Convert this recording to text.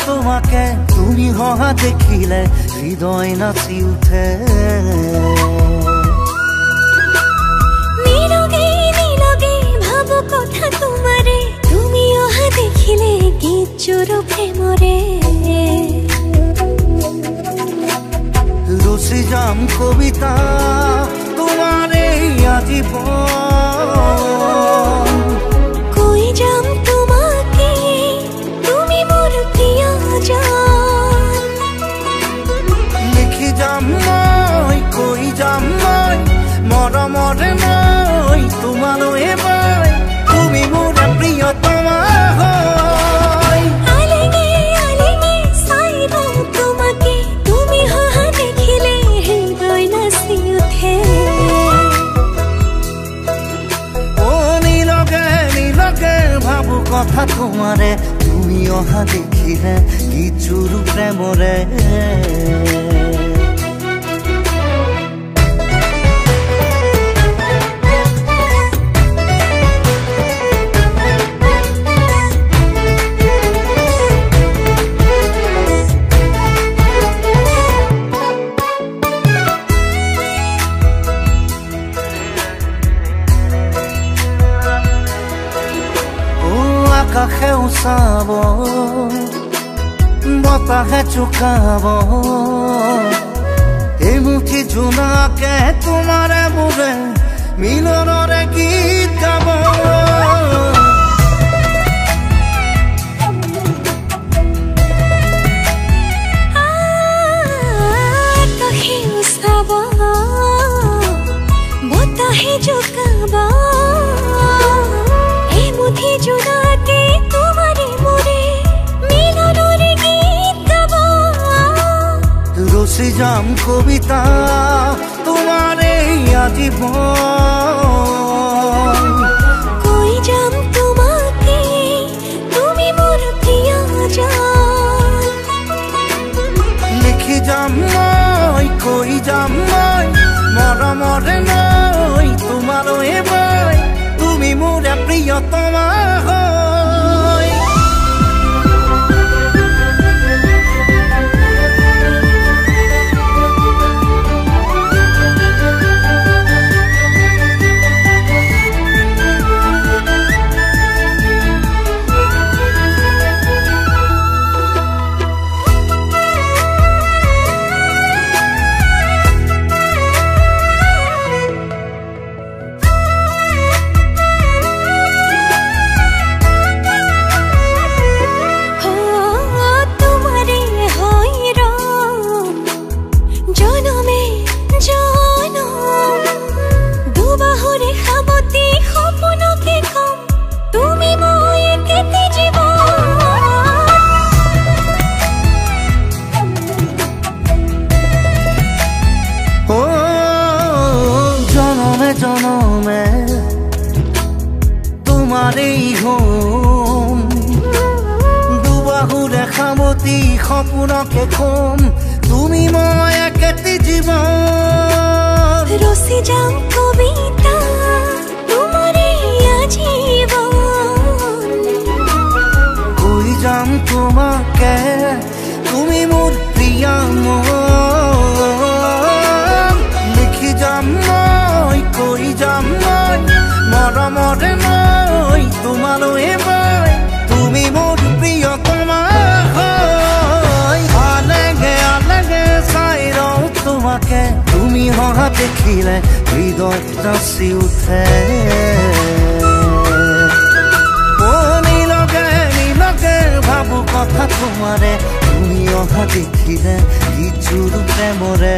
তোমাকে তুমি হহা দেখিলে হৃদয় নাচি উঠে নীলগে নীলগে ভাবো কথা তোমারে তুমি অহা দেখিলে গীত চোর প্রেমরে রচি যাম কবিতা তোমারে আজীবন কই যাম তোমাকে তুমি মোর প্রিয়জন লিখি যাম মই কই যাম মই মৰমৰে মই তোমালৈ মই তুমি মোৰ প্ৰিয়তমা হয় আলেগে আলেগে চাইব তোমাকে তুমি হহা দেখিলে হৃদয় নাচি উঠে ও নীলগে নীলগে ভাবো কথা তোমারে তুমি অহা দেখিলে গীত প্ৰেমৰে আকাশে উচাব বতাহে চুকাব এই মুঠি জোনাকে তোমাৰে মোৰে মিলনৰে গীত গাব আকাশে উচাব বতাহে চুকাব এই মুঠি জোনাকে তোমাৰে মোৰে মিলনৰে গীত গাব রচি যাম কবিতা তোমারে আজীবন কই যাম তোমাকে তুমি মোর প্রিয়জন লিখি যাম মই কই যাম মই মৰমৰে মই তোমালৈ মই তুমি মোৰ প্ৰিয়তমা হয় জনমে তোমাৰেই হোম দুবাহুৰে সামতি সপোনকে কম তুমি মই একেটি জীৱন ৰচি যাম কবিতা তোমাৰে আজীবন কই যাম তোমাকে তুমি মোৰ প্ৰিয় লিখি যাম মই কই যাম মই মৰমৰে মই তোমালৈ মই তুমি মোৰ প্ৰিয়তমা হয় আলেগে আলেগে চাই ৰওঁ তোমাকে তুমি হহা দেখিলে হৃদয় নাচি উঠে ও নীলগে নীলগে ভাবো কথা তোমাৰে তুমি অহা দেখিলে গীত প্ৰেমৰে